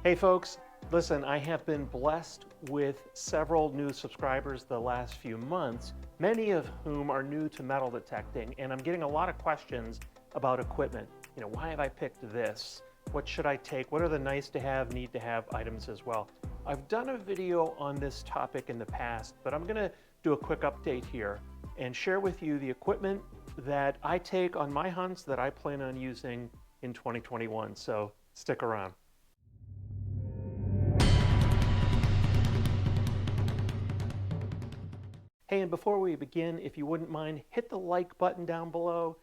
Hey folks, listen, I have been blessed with several new subscribers the last few months, many of whom are new to metal detecting, and I'm getting a lot of questions about equipment. Why have I picked this? What should I take? What are the nice to have, need to have items as well? I've done a video on this topic in the past, but I'm gonna do a quick update here and share with you the equipment that I take on my hunts that I plan on using in 2021, so stick around. Hey, and before we begin, if you wouldn't mind, hit the like button down below.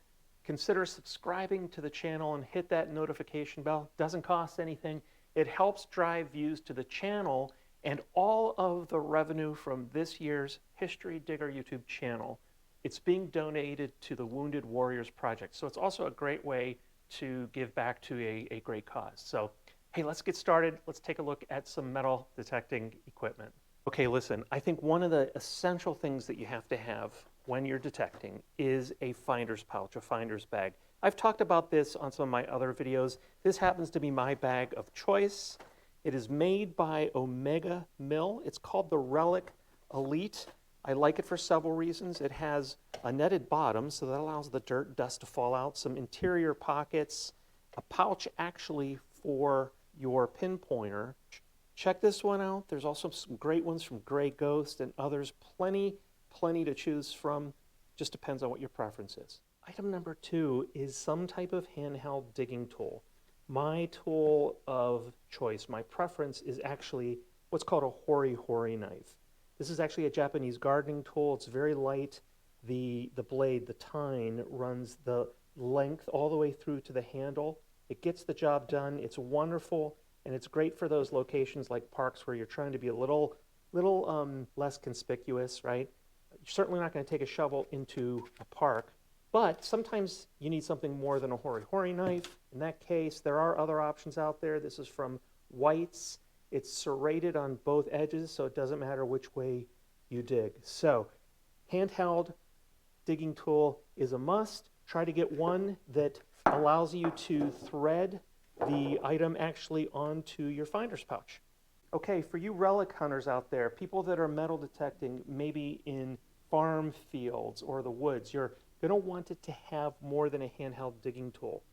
Consider subscribing to the channel and hit that notification bell. Doesn't cost anything. It helps drive views to the channel, and all of the revenue from this year's History Digger YouTube channel, it's being donated to the Wounded Warriors Project. So it's also a great way to give back to a great cause. So, hey, let's get started. Let's take a look at some metal detecting equipment. Okay, listen, I think one of the essential things that you have to have when you're detecting is a finder's pouch, a finder's bag. I've talked about this on some of my other videos. This happens to be my bag of choice. It is made by Omega Mill. It's called the Relic Elite. I like it for several reasons. It has a netted bottom, so that allows the dirt and dust to fall out, some interior pockets, a pouch actually for your pinpointer. Check this one out. There's also some great ones from Grey Ghost and others. Plenty to choose from. Just depends on what your preference is. Item number 2 is some type of handheld digging tool. My tool of choice, my preference is actually what's called a hori-hori knife. This is actually a Japanese gardening tool. It's very light. The blade, the tine, runs the length all the way through to the handle. It gets the job done. It's wonderful. And it's great for those locations like parks where you're trying to be a little less conspicuous, right? You're certainly not going to take a shovel into a park, but sometimes you need something more than a hori-hori knife. In that case, there are other options out there. This is from White's. It's serrated on both edges, so it doesn't matter which way you dig. So, handheld digging tool is a must. Try to get one that allows you to thread the item actually onto your finder's pouch. Okay, for you relic hunters out there, people that are metal detecting maybe in farm fields or the woods, you're going to want it to have more than a handheld digging tool.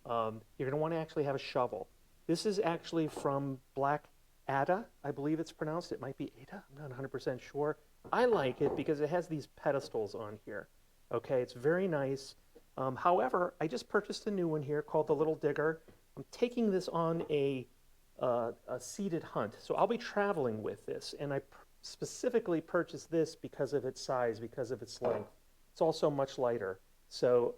You're going to want to actually have a shovel. This is actually from Black Ada, I believe it's pronounced. It might be Ada, I'm not 100% sure. I like it because it has these pedestals on here. Okay, it's very nice. However, I just purchased a new one here called the Little Digger. I'm taking this on a seated hunt, so I'll be traveling with this, and I specifically purchased this because of its size, because of its length. It's also much lighter. So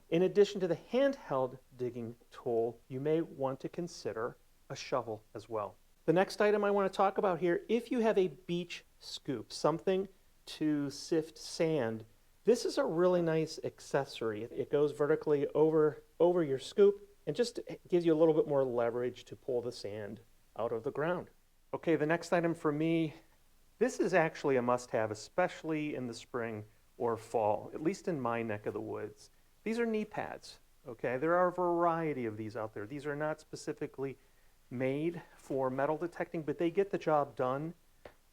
in addition to the handheld digging tool, you may want to consider a shovel as well. The next item I want to talk about here, if you have a beach scoop, something to sift sand, this is a really nice accessory. It goes vertically over your scoop and just gives you a little bit more leverage to pull the sand out of the ground. Okay, the next item for me, this is actually a must-have, especially in the spring or fall, at least in my neck of the woods. These are knee pads, okay? There are a variety of these out there. These are not specifically made for metal detecting, but they get the job done.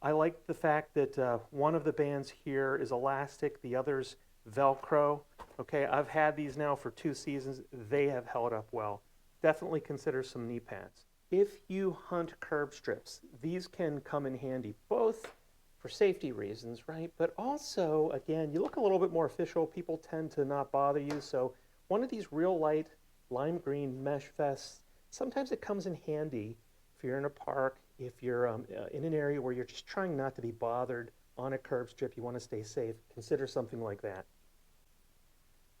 I like the fact that one of the bands here is elastic, the other's Velcro. Okay, I've had these now for 2 seasons. They have held up well. Definitely consider some knee pads. If you hunt curb strips, these can come in handy both for safety reasons, right? But also, again, you look a little bit more official. People tend to not bother you. So one of these real light lime green mesh vests, sometimes it comes in handy if you're in a park, if you're in an area where you're just trying not to be bothered on a curb strip, you want to stay safe, consider something like that.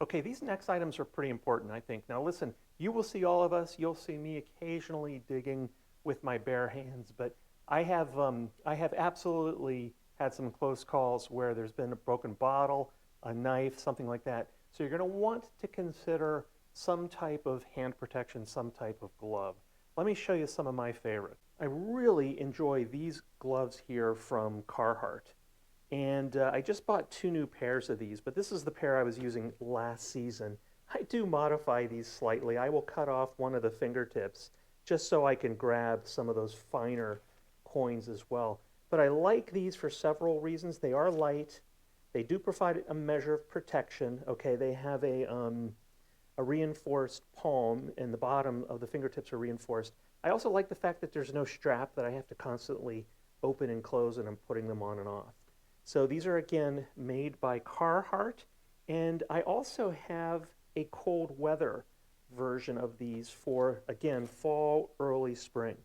Okay, these next items are pretty important, I think. Now listen, you will see all of us, you'll see me occasionally digging with my bare hands, but I have absolutely had some close calls where there's been a broken bottle, a knife, something like that. So you're going to want to consider some type of hand protection, some type of glove. Let me show you some of my favorites. I really enjoy these gloves here from Carhartt. And I just bought 2 new pairs of these, but this is the pair I was using last season. I do modify these slightly. I will cut off one of the fingertips just so I can grab some of those finer coins as well. But I like these for several reasons. They are light. They do provide a measure of protection. Okay, they have a reinforced palm, and the bottom of the fingertips are reinforced. I also like the fact that there's no strap that I have to constantly open and close, and I'm putting them on and off. So these are, again, made by Carhartt, and I also have a cold weather version of these for, again, fall, early spring.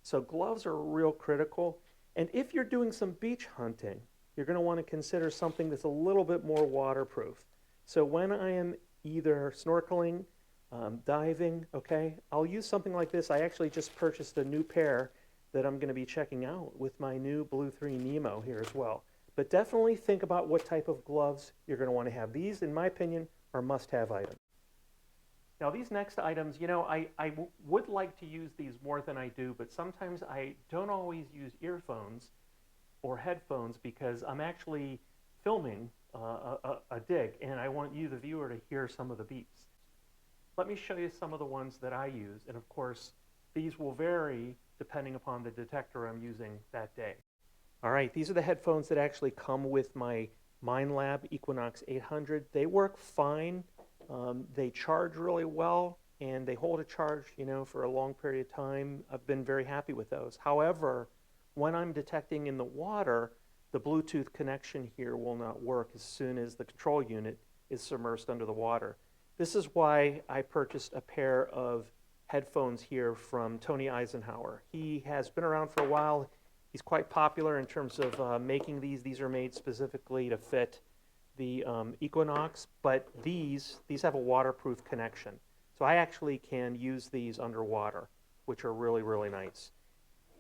So gloves are real critical. And if you're doing some beach hunting, you're going to want to consider something that's a little bit more waterproof. So when I am either snorkeling, diving, okay, I'll use something like this. I actually just purchased a new pair that I'm going to be checking out with my new Blue 3 Nemo here as well. But definitely think about what type of gloves you're going to want to have. These, in my opinion, are must-have items. Now these next items, you know, I would like to use these more than I do, but sometimes I don't always use earphones or headphones because I'm actually filming a dig, and I want you, the viewer, to hear some of the beeps. Let me show you some of the ones that I use, and of course, these will vary depending upon the detector I'm using that day. All right, these are the headphones that actually come with my Minelab Equinox 800. They work fine. They charge really well, and they hold a charge, you know, for a long period of time. I've been very happy with those. However, when I'm detecting in the water, the Bluetooth connection here will not work as soon as the control unit is submerged under the water. This is why I purchased a pair of headphones here from Tony Eisenhower. He has been around for a while. He's quite popular in terms of making these. These are made specifically to fit the Equinox, but these have a waterproof connection. So I actually can use these underwater, which are really, really nice.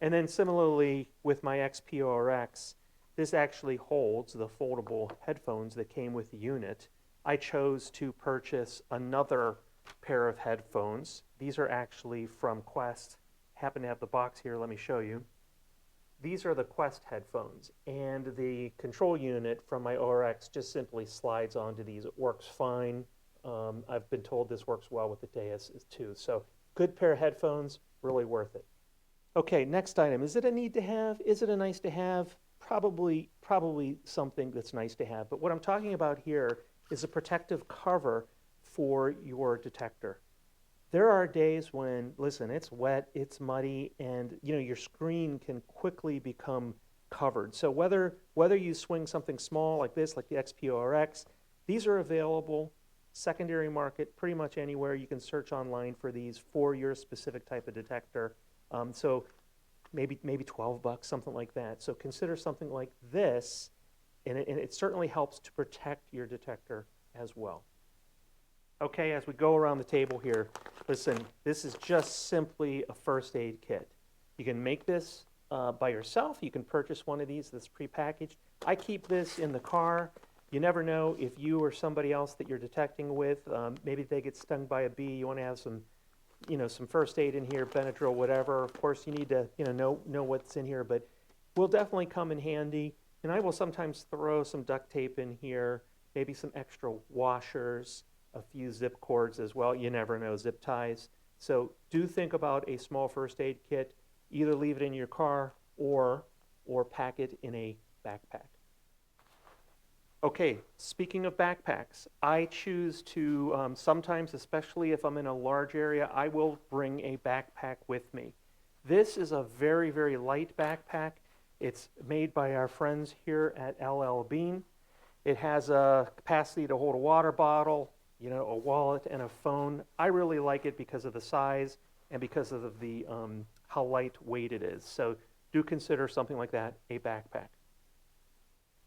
And then similarly with my XPO-RX, this actually holds the foldable headphones that came with the unit. I chose to purchase another pair of headphones. These are actually from Quest. Happen to have the box here, let me show you. These are the Quest headphones, and the control unit from my ORX just simply slides onto these. It works fine. I've been told this works well with the Deus too. So good pair of headphones, really worth it. Okay, next item. Is it a need to have? Is it a nice to have? Probably something that's nice to have. But what I'm talking about here is a protective cover for your detector. There are days when, listen, it's wet, it's muddy, and you know your screen can quickly become covered. So whether you swing something small like this, like the XPO-RX, these are available secondary market pretty much anywhere. You can search online for these for your specific type of detector. So maybe $12, something like that. So consider something like this, and it certainly helps to protect your detector as well. Okay, as we go around the table here, listen, this is just simply a first aid kit. You can make this by yourself. You can purchase one of these that's prepackaged. I keep this in the car. You never know if you or somebody else that you're detecting with, maybe they get stung by a bee. You want to have some, you know, some first aid in here, Benadryl, whatever. Of course, you need to, you know what's in here, but will definitely come in handy. And I will sometimes throw some duct tape in here, maybe some extra washers, a few zip cords as well. You never know, zip ties. So do think about a small first aid kit. Either leave it in your car or pack it in a backpack. Okay, speaking of backpacks, I choose to sometimes, especially if I'm in a large area, I will bring a backpack with me. This is a very, very light backpack. It's made by our friends here at LL Bean. It has a capacity to hold a water bottle, you know, a wallet and a phone. I really like it because of the size and because of the how lightweight it is. So do consider something like that a backpack.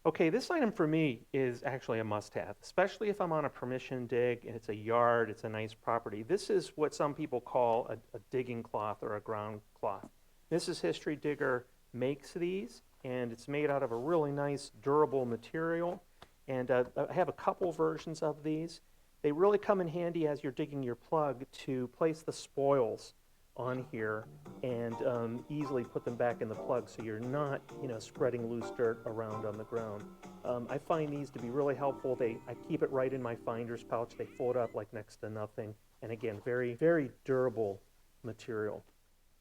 Okay, this item for me is actually a must-have, especially if I'm on a permission dig and it's a yard, it's a nice property. This is what some people call a digging cloth or a ground cloth. Mrs. History Digger makes these, and it's made out of a really nice, durable material. And I have a couple versions of these. They really come in handy as you're digging your plug to place the spoils on here and easily put them back in the plug so you're not, you know, spreading loose dirt around on the ground. I find these to be really helpful. I keep it right in my finder's pouch. They fold up like next to nothing. And again, very, very durable material.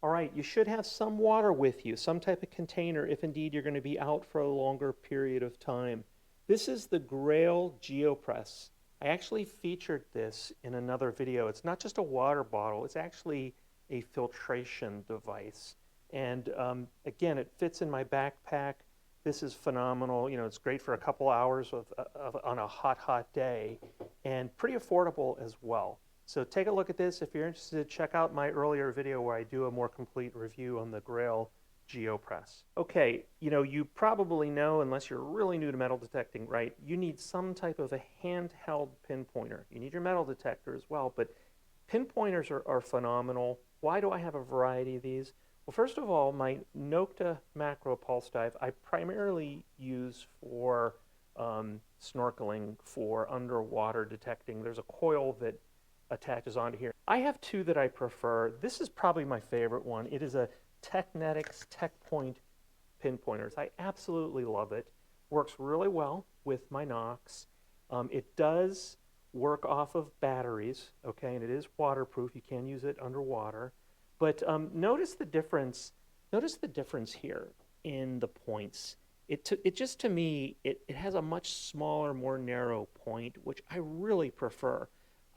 All right, you should have some water with you, some type of container if indeed you're going to be out for a longer period of time. This is the Grail GeoPress. I actually featured this in another video. It's not just a water bottle, it's actually a filtration device. And again, it fits in my backpack. This is phenomenal. You know, it's great for a couple hours on a hot day, and pretty affordable as well. So take a look at this. If you're interested, check out my earlier video where I do a more complete review on the Grail GeoPress. Okay, you know, you probably know, unless you're really new to metal detecting, right, you need some type of a handheld pinpointer. You need your metal detector as well, but pinpointers are phenomenal. Why do I have a variety of these? Well, first of all, my Nokta Macro Pulse Dive I primarily use for snorkeling, for underwater detecting. There's a coil that attaches onto here. I have two that I prefer. This is probably my favorite one. It is a Technetics TechPoint pinpointers. I absolutely love it. Works really well with my Nox. It does work off of batteries, okay, and it is waterproof. You can use it underwater. But notice the difference. Notice the difference here in the points. It just, to me, it has a much smaller, more narrow point, which I really prefer.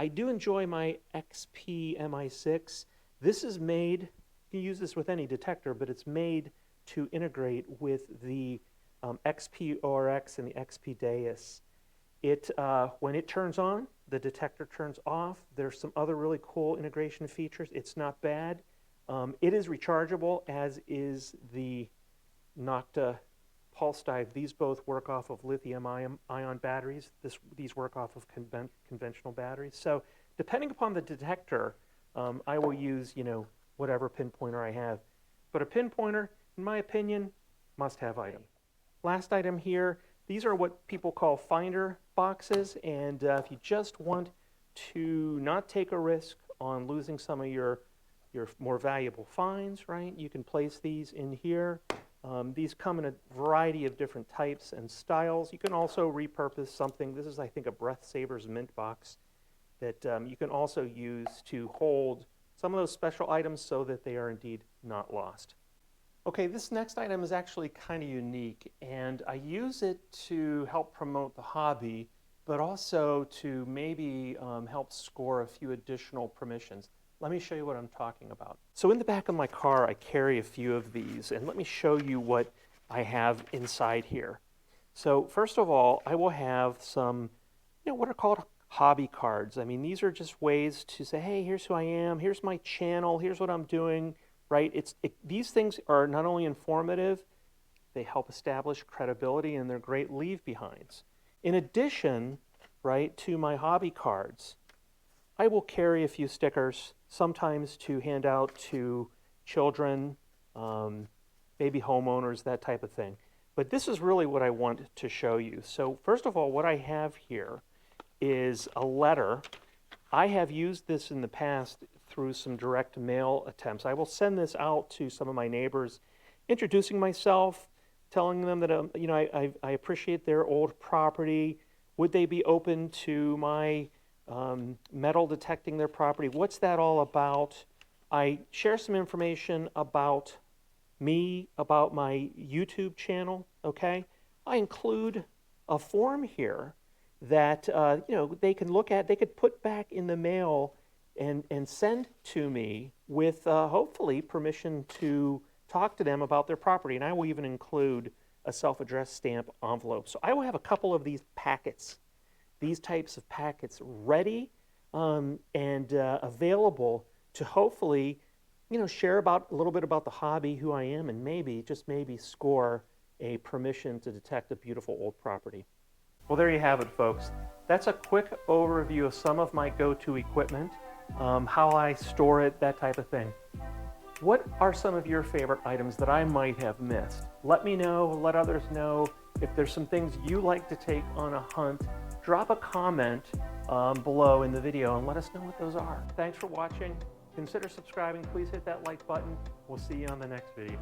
I do enjoy my XP MI6. This is made, you can use this with any detector, but it's made to integrate with the XP ORX and the XP Deus. When it turns on, the detector turns off. There's some other really cool integration features. It's not bad. It is rechargeable, as is the Nokta Pulse Dive. These both work off of lithium-ion batteries. These work off of conventional batteries. So depending upon the detector, I will use, you know, whatever pinpointer I have. But a pinpointer, in my opinion, must-have item. Last item here, these are what people call finder boxes, and if you just want to not take a risk on losing some of your more valuable finds, right, you can place these in here. These come in a variety of different types and styles. You can also repurpose something. This is, I think, a Breath Savers mint box that you can also use to hold some of those special items so that they are indeed not lost. Okay, this next item is actually kind of unique, and I use it to help promote the hobby, but also to maybe help score a few additional permissions. Let me show you what I'm talking about. So in the back of my car, I carry a few of these, and let me show you what I have inside here. So first of all, I will have some, you know, what are called hobby cards. I mean, these are just ways to say, hey, here's who I am, here's my channel, here's what I'm doing, right? These things are not only informative, they help establish credibility, and they're great leave-behinds. In addition, right, to my hobby cards, I will carry a few stickers, sometimes to hand out to children, maybe homeowners, that type of thing. But this is really what I want to show you. So first of all, what I have here is a letter. I have used this in the past through some direct mail attempts. I will send this out to some of my neighbors, introducing myself, telling them that you know, I appreciate their old property. Would they be open to my metal detecting their property? What's that all about? I share some information about me, about my YouTube channel, okay? I include a form here that you know, they can look at, they could put back in the mail and send to me with hopefully permission to talk to them about their property. And I will even include a self-addressed stamp envelope. So I will have a couple of these packets, these types of packets ready and available to hopefully, you know, share about a little bit about the hobby, who I am, and maybe, just maybe, score a permission to detect a beautiful old property. Well, there you have it, folks. That's a quick overview of some of my go-to equipment, how I store it, that type of thing. What are some of your favorite items that I might have missed? Let me know, let others know. If there's some things you like to take on a hunt, drop a comment below in the video and let us know what those are. Thanks for watching. Consider subscribing. Please hit that like button. We'll see you on the next video.